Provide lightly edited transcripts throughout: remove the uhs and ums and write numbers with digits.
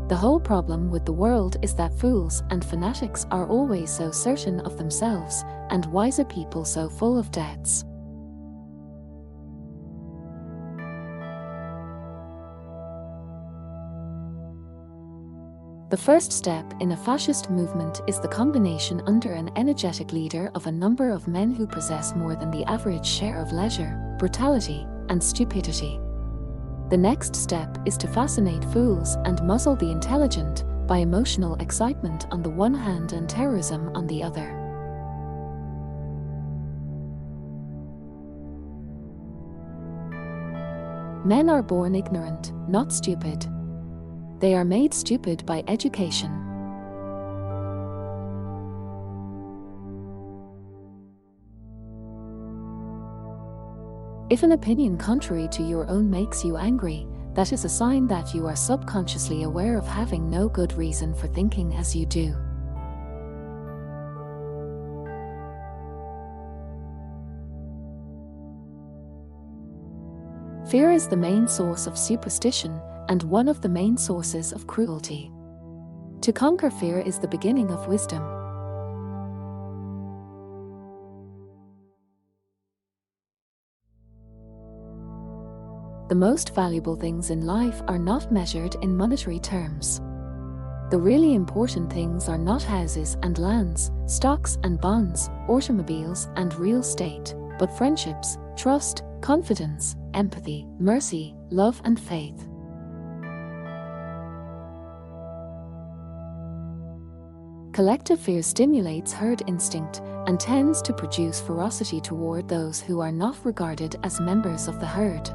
The whole problem with the world is that fools and fanatics are always so certain of themselves, and wiser people so full of doubts. The first step in a fascist movement is the combination under an energetic leader of a number of men who possess more than the average share of leisure, brutality, and stupidity. The next step is to fascinate fools and muzzle the intelligent by emotional excitement on the one hand and terrorism on the other. Men are born ignorant, not stupid. They are made stupid by education. If an opinion contrary to your own makes you angry, that is a sign that you are subconsciously aware of having no good reason for thinking as you do. Fear is the main source of superstition and one of the main sources of cruelty. To conquer fear is the beginning of wisdom. The most valuable things in life are not measured in monetary terms. The really important things are not houses and lands, stocks and bonds, automobiles and real estate, but friendships, trust, confidence, empathy, mercy, love and faith. Collective fear stimulates herd instinct and tends to produce ferocity toward those who are not regarded as members of the herd.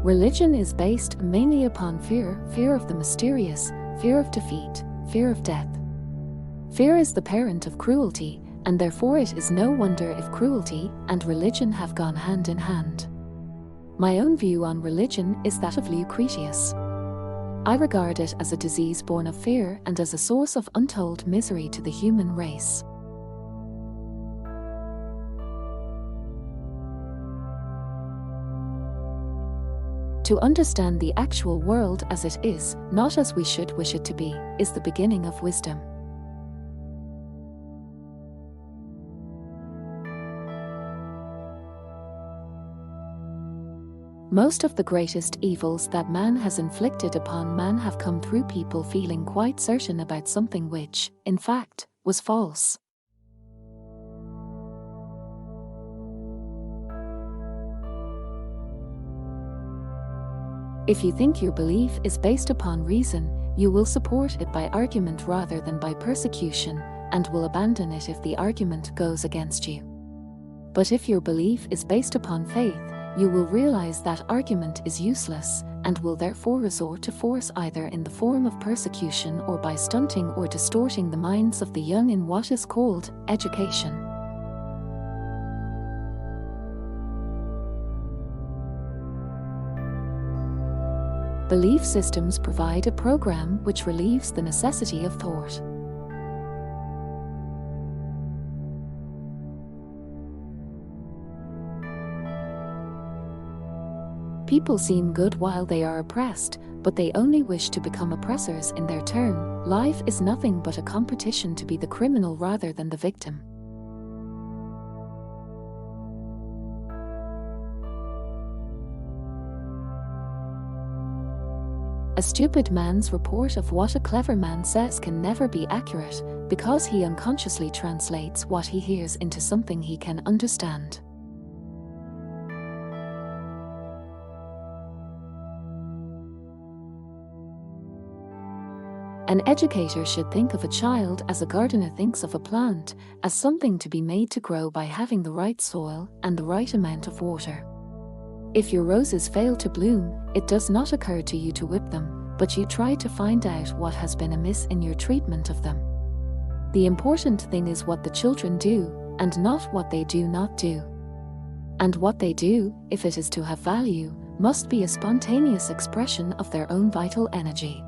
Religion is based mainly upon fear, fear of the mysterious, fear of defeat, fear of death. Fear is the parent of cruelty, and therefore it is no wonder if cruelty and religion have gone hand in hand. My own view on religion is that of Lucretius. I regard it as a disease born of fear and as a source of untold misery to the human race. To understand the actual world as it is, not as we should wish it to be, is the beginning of wisdom. Most of the greatest evils that man has inflicted upon man have come through people feeling quite certain about something which, in fact, was false. If you think your belief is based upon reason, you will support it by argument rather than by persecution, and will abandon it if the argument goes against you. But if your belief is based upon faith, you will realize that argument is useless, and will therefore resort to force either in the form of persecution or by stunting or distorting the minds of the young in what is called education. Belief systems provide a program which relieves the necessity of thought. People seem good while they are oppressed, but they only wish to become oppressors in their turn. Life is nothing but a competition to be the criminal rather than the victim. A stupid man's report of what a clever man says can never be accurate, because he unconsciously translates what he hears into something he can understand. An educator should think of a child as a gardener thinks of a plant, as something to be made to grow by having the right soil and the right amount of water. If your roses fail to bloom, it does not occur to you to whip them, but you try to find out what has been amiss in your treatment of them. The important thing is what the children do, and not what they do not do. And what they do, if it is to have value, must be a spontaneous expression of their own vital energy.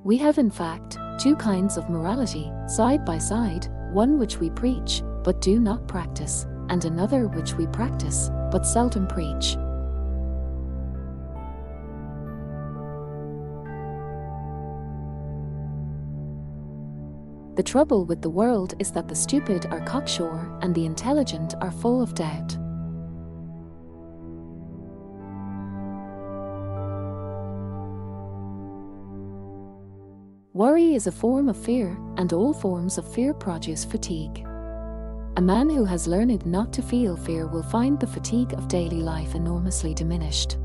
We have in fact Two kinds of morality, side by side, one which we preach, but do not practice, and another which we practice, but seldom preach. The trouble with the world is that the stupid are cocksure and the intelligent are full of doubt. Worry is a form of fear, and all forms of fear produce fatigue. A man who has learned not to feel fear will find the fatigue of daily life enormously diminished.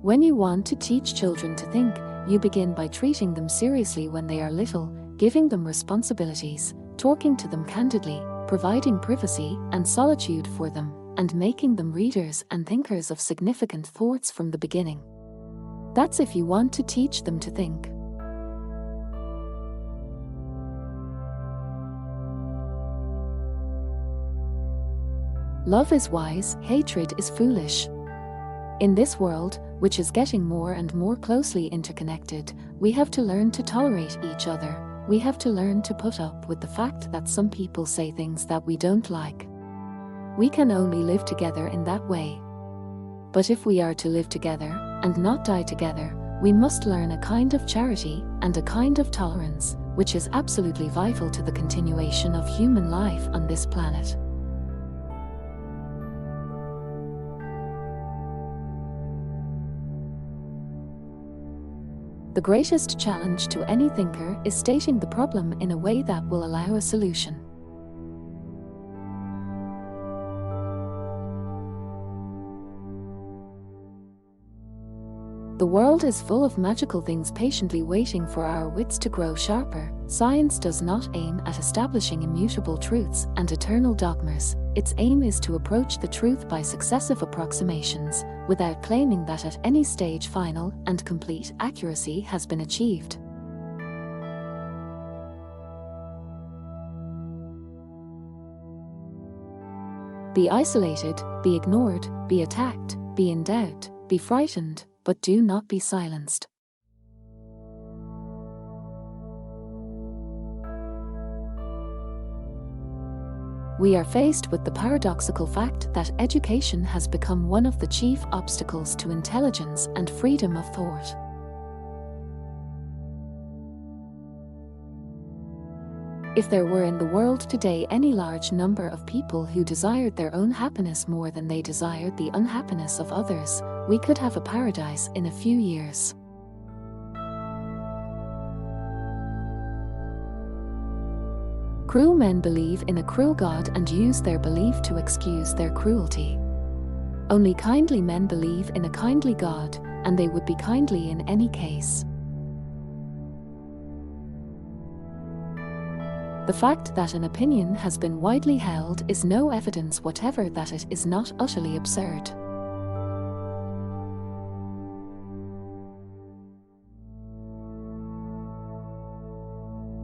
When you want to teach children to think, you begin by treating them seriously when they are little, giving them responsibilities, talking to them candidly, providing privacy and solitude for them, and making them readers and thinkers of significant thoughts from the beginning. That's if you want to teach them to think. Love is wise, hatred is foolish. In this world, which is getting more and more closely interconnected, we have to learn to tolerate each other. We have to learn to put up with the fact that some people say things that we don't like. We can only live together in that way. But if we are to live together and not die together, we must learn a kind of charity and a kind of tolerance, which is absolutely vital to the continuation of human life on this planet. The greatest challenge to any thinker is stating the problem in a way that will allow a solution. The world is full of magical things patiently waiting for our wits to grow sharper. Science does not aim at establishing immutable truths and eternal dogmas. Its aim is to approach the truth by successive approximations, without claiming that at any stage final and complete accuracy has been achieved. Be isolated, be ignored, be attacked, be in doubt, be frightened, but do not be silenced. We are faced with the paradoxical fact that education has become one of the chief obstacles to intelligence and freedom of thought. If there were in the world today any large number of people who desired their own happiness more than they desired the unhappiness of others, we could have a paradise in a few years. Cruel men believe in a cruel God and use their belief to excuse their cruelty. Only kindly men believe in a kindly God, and they would be kindly in any case. The fact that an opinion has been widely held is no evidence whatever that it is not utterly absurd.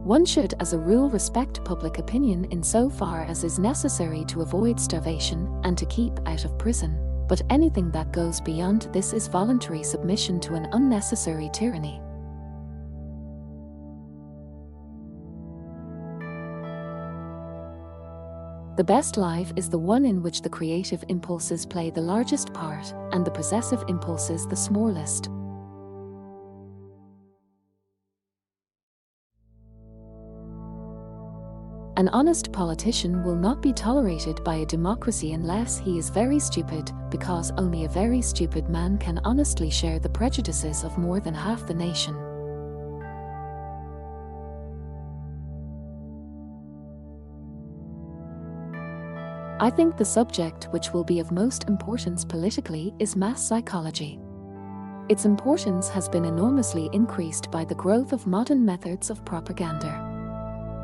One should as a rule respect public opinion in so far as is necessary to avoid starvation and to keep out of prison, but anything that goes beyond this is voluntary submission to an unnecessary tyranny. The best life is the one in which the creative impulses play the largest part and the possessive impulses the smallest. An honest politician will not be tolerated by a democracy unless he is very stupid, because only a very stupid man can honestly share the prejudices of more than half the nation. I think the subject which will be of most importance politically is mass psychology. Its importance has been enormously increased by the growth of modern methods of propaganda.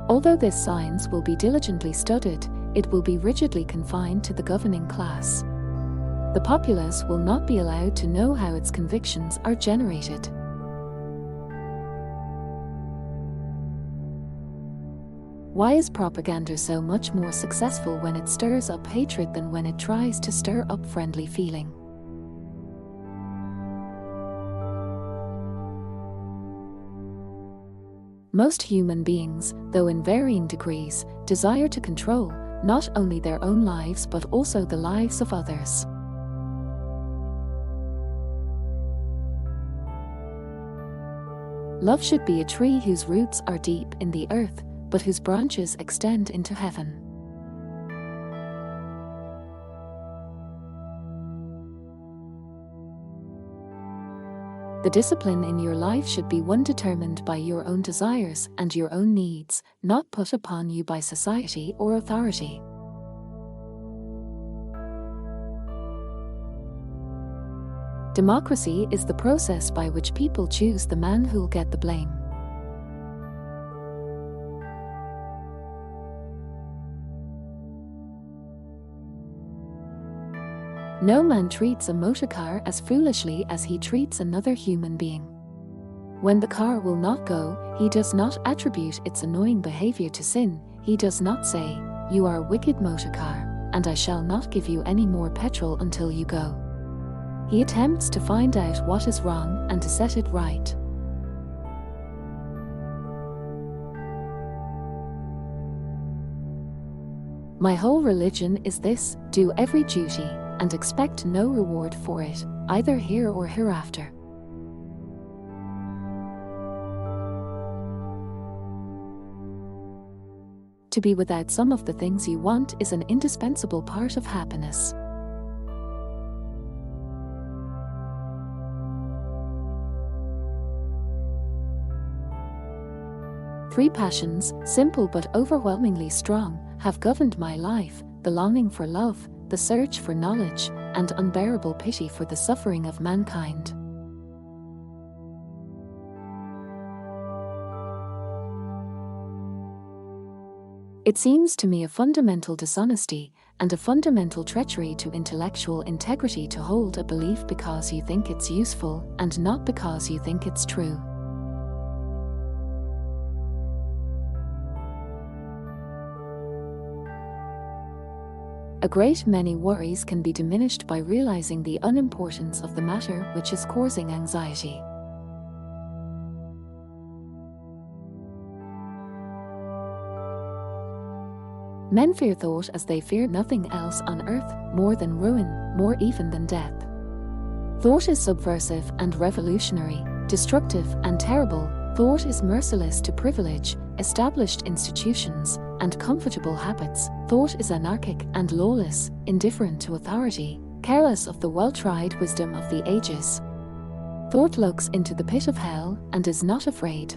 Although this science will be diligently studied, it will be rigidly confined to the governing class. The populace will not be allowed to know how its convictions are generated. Why is propaganda so much more successful when it stirs up hatred than when it tries to stir up friendly feeling? Most human beings, though in varying degrees, desire to control not only their own lives but also the lives of others. Love should be a tree whose roots are deep in the earth, but whose branches extend into heaven. The discipline in your life should be one determined by your own desires and your own needs, not put upon you by society or authority. Democracy is the process by which people choose the man who'll get the blame. No man treats a motor car as foolishly as he treats another human being. When the car will not go, he does not attribute its annoying behavior to sin. He does not say, "You are a wicked motor car, and I shall not give you any more petrol until you go." He attempts to find out what is wrong and to set it right. My whole religion is this: do every duty and expect no reward for it, either here or hereafter. To be without some of the things you want is an indispensable part of happiness. Three passions, simple but overwhelmingly strong, have governed my life: the longing for love, the search for knowledge, and unbearable pity for the suffering of mankind. It seems to me a fundamental dishonesty and a fundamental treachery to intellectual integrity to hold a belief because you think it's useful and not because you think it's true. A great many worries can be diminished by realizing the unimportance of the matter which is causing anxiety. Men fear thought as they fear nothing else on earth, more than ruin, more even than death. Thought is subversive and revolutionary, destructive and terrible. Thought is merciless to privilege, established institutions, and comfortable habits. Thought is anarchic and lawless, indifferent to authority, careless of the well-tried wisdom of the ages. Thought looks into the pit of hell and is not afraid.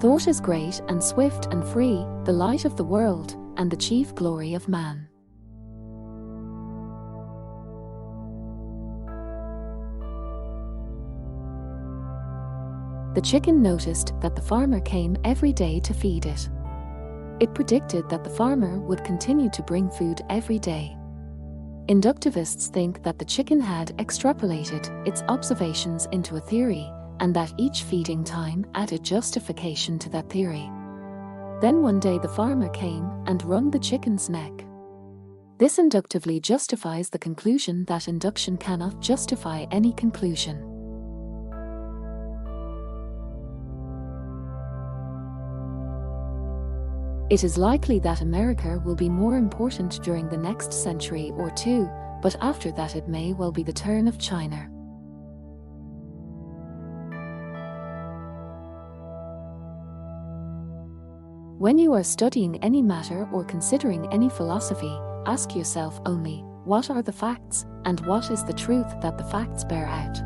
Thought is great and swift and free, the light of the world, and the chief glory of man. The chicken noticed that the farmer came every day to feed it. It predicted that the farmer would continue to bring food every day. Inductivists think that the chicken had extrapolated its observations into a theory, and that each feeding time added justification to that theory. Then one day the farmer came and wrung the chicken's neck. This inductively justifies the conclusion that induction cannot justify any conclusion. It is likely that America will be more important during the next century or two, but after that it may well be the turn of China. When you are studying any matter or considering any philosophy, ask yourself only, what are the facts, and what is the truth that the facts bear out?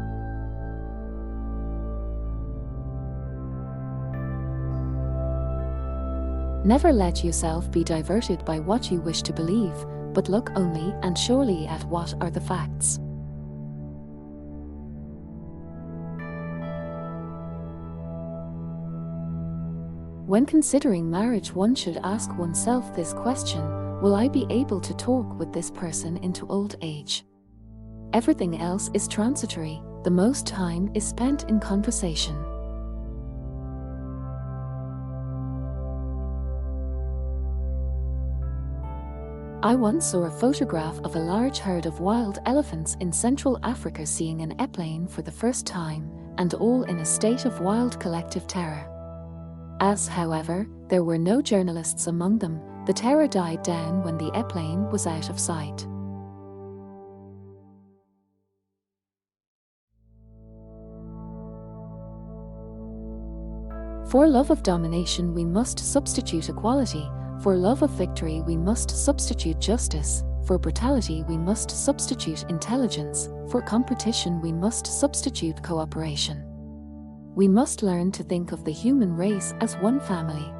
Never let yourself be diverted by what you wish to believe, but look only and surely at what are the facts. When considering marriage, one should ask oneself this question: will I be able to talk with this person into old age? Everything else is transitory, the most time is spent in conversation. I once saw a photograph of a large herd of wild elephants in Central Africa seeing an airplane for the first time, and all in a state of wild collective terror. As, however, there were no journalists among them, the terror died down when the airplane was out of sight. For love of domination we must substitute equality, for love of victory we must substitute justice, for brutality we must substitute intelligence, for competition we must substitute cooperation. We must learn to think of the human race as one family.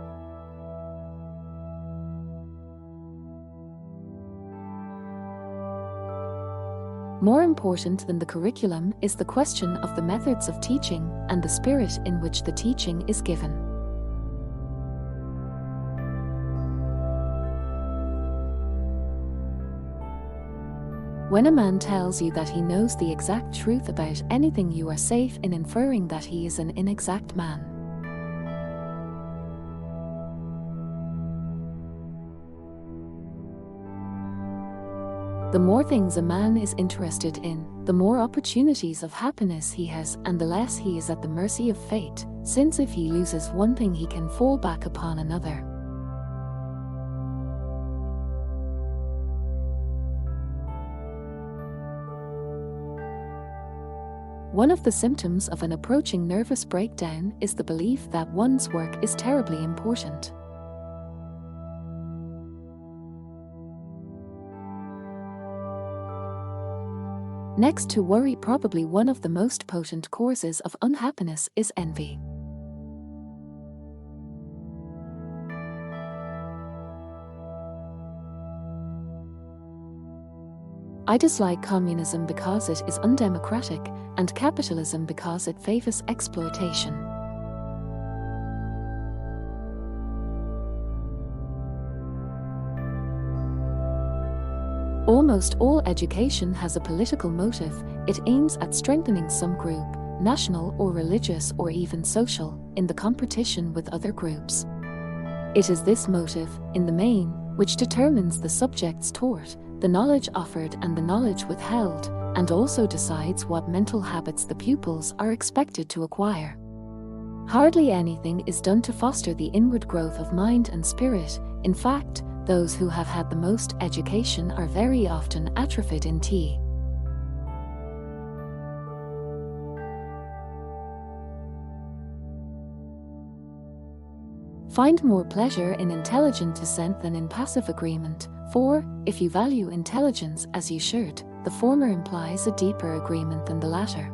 More important than the curriculum is the question of the methods of teaching and the spirit in which the teaching is given. When a man tells you that he knows the exact truth about anything, you are safe in inferring that he is an inexact man. The more things a man is interested in, the more opportunities of happiness he has, and the less he is at the mercy of fate, since if he loses one thing he can fall back upon another. One of the symptoms of an approaching nervous breakdown is the belief that one's work is terribly important. Next to worry, probably one of the most potent causes of unhappiness is envy. I dislike communism because it is undemocratic, and capitalism because it favors exploitation. Almost all education has a political motive. It aims at strengthening some group, national or religious or even social, in the competition with other groups. It is this motive, in the main, which determines the subjects taught, the knowledge offered and the knowledge withheld, and also decides what mental habits the pupils are expected to acquire. Hardly anything is done to foster the inward growth of mind and spirit. In fact, those who have had the most education are very often atrophied in tea. Find more pleasure in intelligent dissent than in passive agreement, for, if you value intelligence as you should, the former implies a deeper agreement than the latter.